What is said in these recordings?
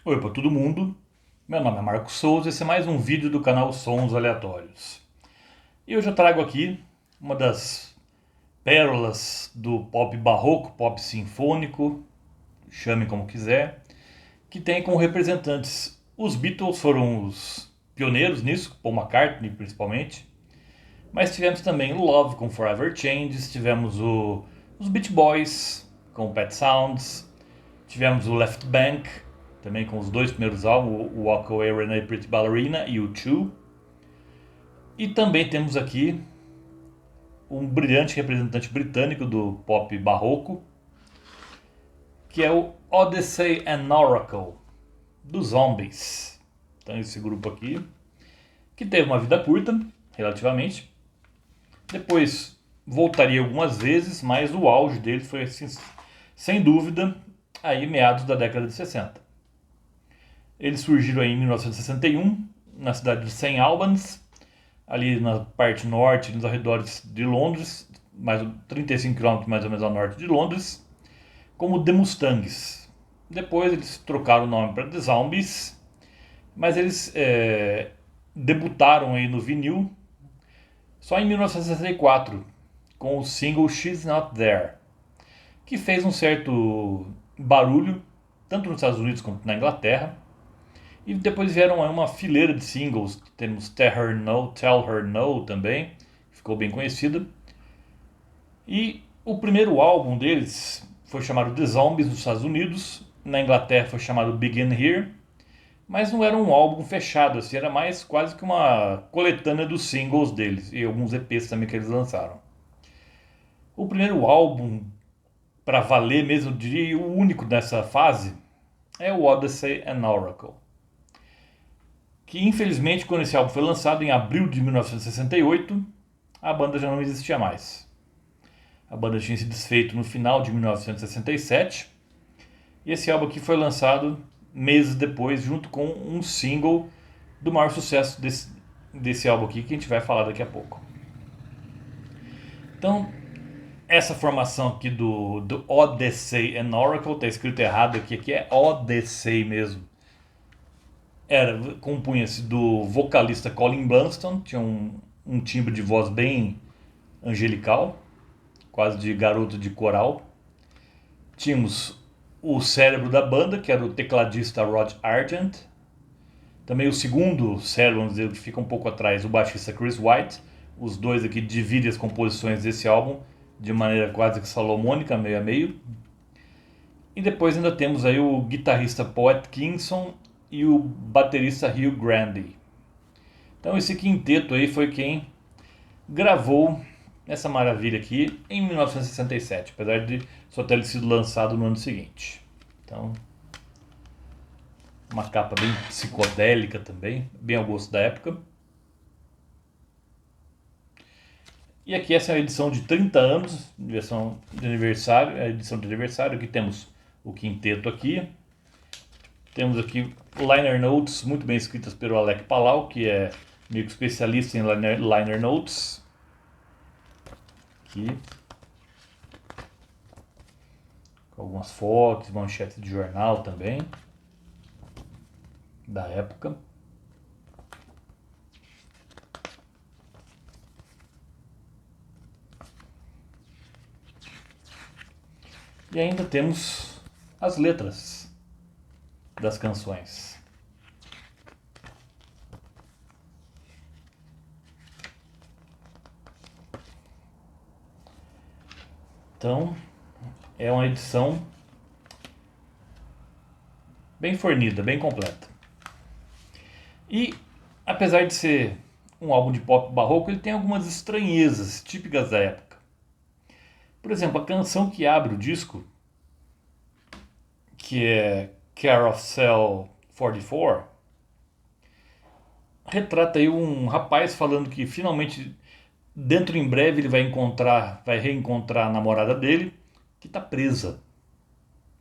Oi para todo mundo, meu nome é Marcos Souza e esse é mais um vídeo do canal Sons Aleatórios. E hoje eu trago aqui uma das pérolas do pop barroco, pop sinfônico, chame como quiser, que tem como representantes os Beatles, foram os pioneiros nisso, Paul McCartney principalmente, mas tivemos também o Love com Forever Changes, tivemos os Beach Boys com Pet Sounds, tivemos o Left Bank, também com os dois primeiros álbuns, o Walk Away Renee Pretty Ballerina e o Two. E também temos aqui um brilhante representante britânico do pop barroco, que é o Odyssey and Oracle, dos Zombies. Então esse grupo aqui, que teve uma vida curta, relativamente. Depois voltaria algumas vezes, mas o auge dele foi, assim, sem dúvida, aí meados da década de 60. Eles surgiram aí em 1961, na cidade de St. Albans, ali na parte norte, nos arredores de Londres, mais 35 km mais ou menos ao norte de Londres, como The Mustangs. Depois eles trocaram o nome para The Zombies, mas eles debutaram aí no vinil só em 1964, com o single She's Not There, que fez um certo barulho, tanto nos Estados Unidos quanto na Inglaterra. E depois vieram uma fileira de singles, temos Tell Her No também, ficou bem conhecida. E o primeiro álbum deles foi chamado The Zombies nos Estados Unidos, na Inglaterra foi chamado Begin Here, mas não era um álbum fechado, assim, era mais quase que uma coletânea dos singles deles e alguns EPs também que eles lançaram. O primeiro álbum, para valer mesmo, eu diria o único dessa fase, é o Odyssey and Oracle, que infelizmente quando esse álbum foi lançado em abril de 1968, a banda já não existia mais. A banda tinha se desfeito no final de 1967 e esse álbum aqui foi lançado meses depois junto com um single do maior sucesso desse álbum aqui que a gente vai falar daqui a pouco. Então, essa formação aqui do Odyssey and Oracle, está escrito errado aqui é Odyssey mesmo. Compunha-se do vocalista Colin Blunstone, tinha um timbre de voz bem angelical, quase de garoto de coral. Tínhamos o cérebro da banda, que era o tecladista Rod Argent. Também o segundo cérebro, vamos dizer, que fica um pouco atrás, o baixista Chris White. Os dois aqui dividem as composições desse álbum de maneira quase que salomônica, meio a meio. E depois ainda temos aí o guitarrista Paul Atkinson e o baterista Hugh Grandi. Então esse quinteto aí foi quem gravou essa maravilha aqui em 1967, apesar de só ter sido lançado no ano seguinte. Então, uma capa bem psicodélica também, bem ao gosto da época. E aqui essa é a edição de 30 anos, versão de aniversário, a edição de aniversário. Aqui temos o quinteto aqui. Temos aqui liner notes muito bem escritas pelo Alec Palau, que é meio que especialista em liner notes. Aqui. Com algumas fotos, manchetes de jornal também. Da época. E ainda temos as letras das canções. Então, é uma edição bem fornida, bem completa. E, apesar de ser um álbum de pop barroco, ele tem algumas estranhezas típicas da época. Por exemplo, a canção que abre o disco, que é Carousel 44, retrata aí um rapaz falando que finalmente, dentro em breve, ele vai reencontrar a namorada dele, que está presa.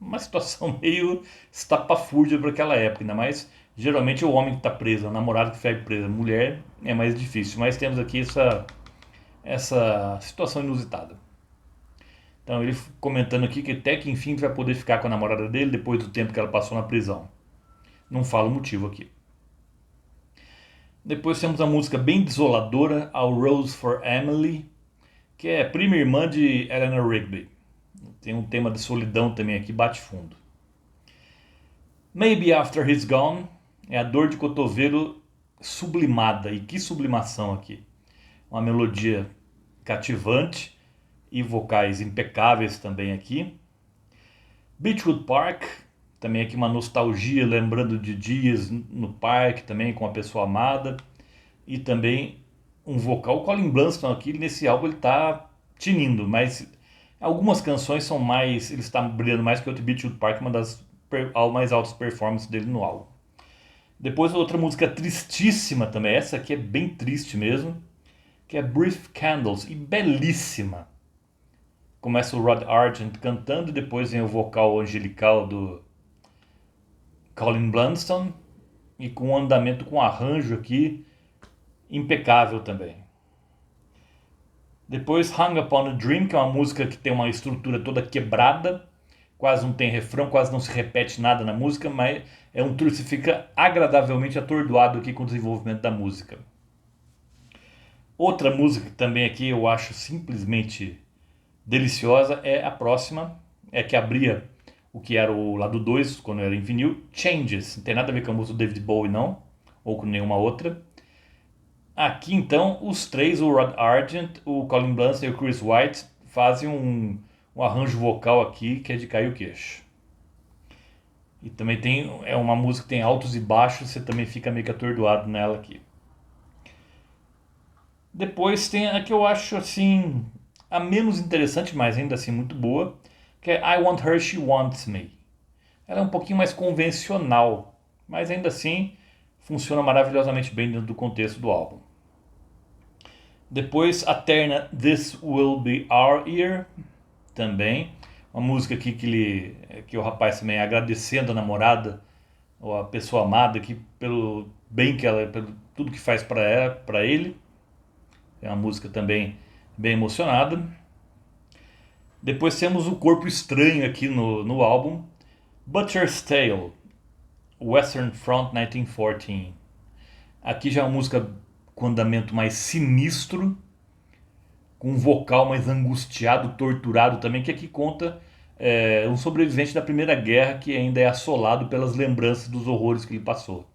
Uma situação meio estapafúrdia para aquela época, ainda mais geralmente o homem que está preso, a namorada que fica presa, a mulher é mais difícil, mas temos aqui essa situação inusitada. Então ele comentando aqui que até que enfim vai poder ficar com a namorada dele depois do tempo que ela passou na prisão. não falo o motivo aqui. Depois temos a música bem desoladora, A Rose for Emily, que é prima irmã de Eleanor Rigby. Tem um tema de solidão também aqui, bate fundo. Maybe After He's Gone é a dor de cotovelo sublimada. E que sublimação aqui. Uma melodia cativante e vocais impecáveis também aqui. Beechwood Park, também aqui uma nostalgia, lembrando de dias no parque também com a pessoa amada. E também um vocal. O Colin Blunstone aqui nesse álbum ele está tinindo, mas algumas canções são mais, ele está brilhando mais que o Beechwood Park, uma das mais altas performances dele no álbum. Depois outra música tristíssima também, essa aqui é bem triste mesmo, que é Brief Candles, e belíssima. Começa o Rod Argent cantando, depois vem o vocal angelical do Colin Blunstone, e com um andamento com arranjo aqui impecável também. Depois Hung Upon a Dream, que é uma música que tem uma estrutura toda quebrada, quase não tem refrão, quase não se repete nada na música, mas é um truque, você fica agradavelmente atordoado aqui com o desenvolvimento da música. Outra música que também aqui eu acho simplesmente deliciosa é a próxima, é que abria o que era o lado 2, quando era em vinil, Changes. Não tem nada a ver com a música do David Bowie não, ou com nenhuma outra. Aqui então, os três, o Rod Argent, o Colin Blunstone e o Chris White, fazem um arranjo vocal aqui que é de cair o queixo. E também é uma música que tem altos e baixos, você também fica meio que atordoado nela aqui. Depois tem a que eu acho assim, a menos interessante, mas ainda assim muito boa, que é I Want Her, She Wants Me. Ela é um pouquinho mais convencional, mas ainda assim funciona maravilhosamente bem dentro do contexto do álbum. Depois a terna This Will Be Our Year, também. Uma música aqui que o rapaz também agradecendo a namorada, ou a pessoa amada aqui, pelo bem que ela, pelo tudo que faz para ele. É uma música também bem emocionada. Depois temos o Corpo Estranho aqui no álbum. Butcher's Tale, Western Front 1914. Aqui já é uma música com andamento mais sinistro, com um vocal mais angustiado, torturado também, que aqui conta um sobrevivente da Primeira Guerra que ainda é assolado pelas lembranças dos horrores que ele passou.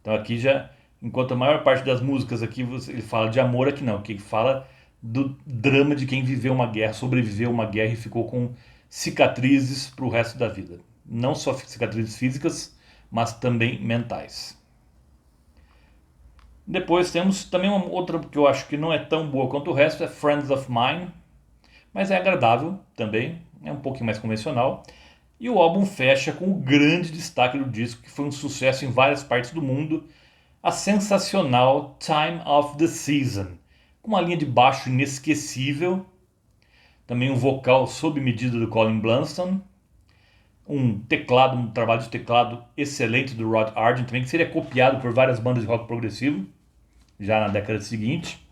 Então aqui já, enquanto a maior parte das músicas aqui ele fala de amor, aqui não, aqui ele fala do drama de quem viveu uma guerra, sobreviveu uma guerra e ficou com cicatrizes para o resto da vida. Não só cicatrizes físicas, mas também mentais. Depois temos também uma outra que eu acho que não é tão boa quanto o resto, é Friends of Mine, mas é agradável também, é um pouquinho mais convencional. E o álbum fecha com o grande destaque do disco, que foi um sucesso em várias partes do mundo, a sensacional Time of the Season, com uma linha de baixo inesquecível, também um vocal sob medida do Colin Blunstone, um trabalho de teclado excelente do Rod Argent, também que seria copiado por várias bandas de rock progressivo, já na década seguinte.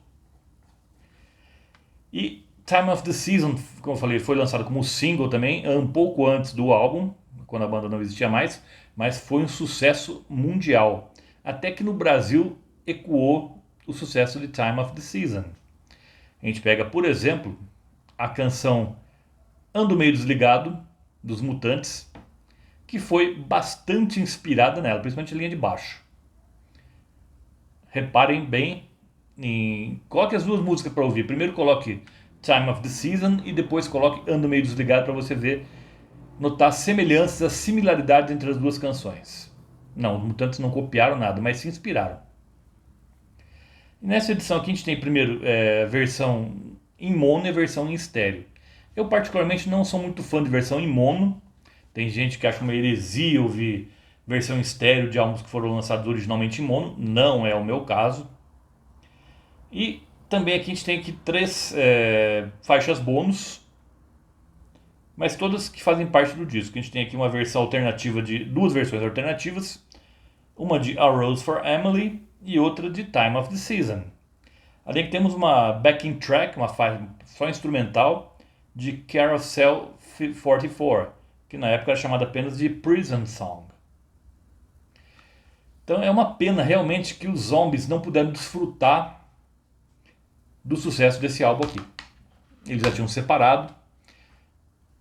E Time of the Season, como eu falei, foi lançado como single também, um pouco antes do álbum, quando a banda não existia mais, mas foi um sucesso mundial. Até que no Brasil ecoou o sucesso de Time of the Season. A gente pega, por exemplo, a canção Ando Meio Desligado, dos Mutantes, que foi bastante inspirada nela, principalmente a linha de baixo. Reparem bem, coloque as duas músicas para ouvir. Primeiro coloque Time of the Season e depois coloque Ando Meio Desligado para você ver, notar semelhanças, as similaridades entre as duas canções. Não, os Mutantes não copiaram nada, mas se inspiraram. E nessa edição aqui a gente tem primeiro versão em mono e versão em estéreo. Eu particularmente não sou muito fã de versão em mono. Tem gente que acha uma heresia ouvir versão em estéreo de álbuns que foram lançados originalmente em mono. Não é o meu caso. E também aqui a gente tem aqui três faixas bônus, mas todas que fazem parte do disco. A gente tem aqui uma versão alternativa duas versões alternativas, uma de A Rose for Emily e outra de Time of the Season. Além que temos uma backing track, uma faixa só instrumental de Carousel 44, que na época era chamada apenas de Prison Song. Então é uma pena realmente que os Zombies não puderam desfrutar do sucesso desse álbum aqui. Eles já tinham separado.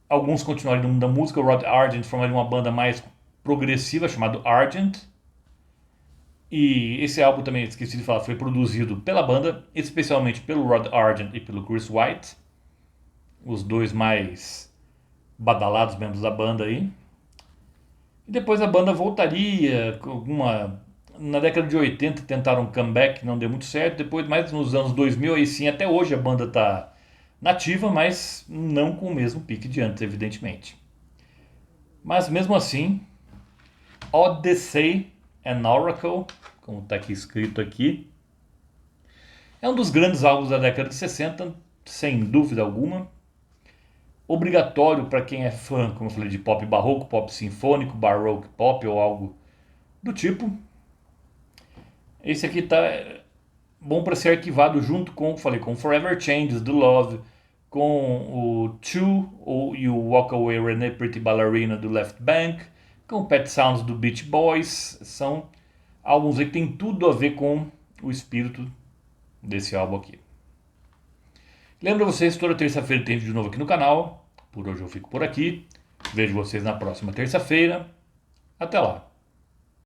Alguns continuaram no mundo da música. O Rod Argent formou uma banda mais progressiva chamada Argent. E esse álbum também, esqueci de falar, foi produzido pela banda, especialmente pelo Rod Argent e pelo Chris White, os dois mais badalados membros da banda aí. E depois a banda voltaria com alguma... Na década de 80 tentaram um comeback, não deu muito certo. Depois, mais nos anos 2000, aí sim, até hoje a banda tá nativa, mas não com o mesmo pique de antes, evidentemente. Mas mesmo assim, Odyssey and Oracle, como está aqui escrito aqui, é um dos grandes álbuns da década de 60, sem dúvida alguma. Obrigatório para quem é fã, como eu falei, de pop barroco, pop sinfônico, baroque pop ou algo do tipo. Esse aqui tá bom para ser arquivado junto com, falei, com Forever Changes do Love, com o Two e o Walk Away Renee Pretty Ballerina do Left Bank, com Pet Sounds do Beach Boys. São álbuns aí que tem tudo a ver com o espírito desse álbum aqui. Lembro vocês, toda terça-feira tem vídeo novo aqui no canal. Por hoje eu fico por aqui. Vejo vocês na próxima terça-feira. Até lá.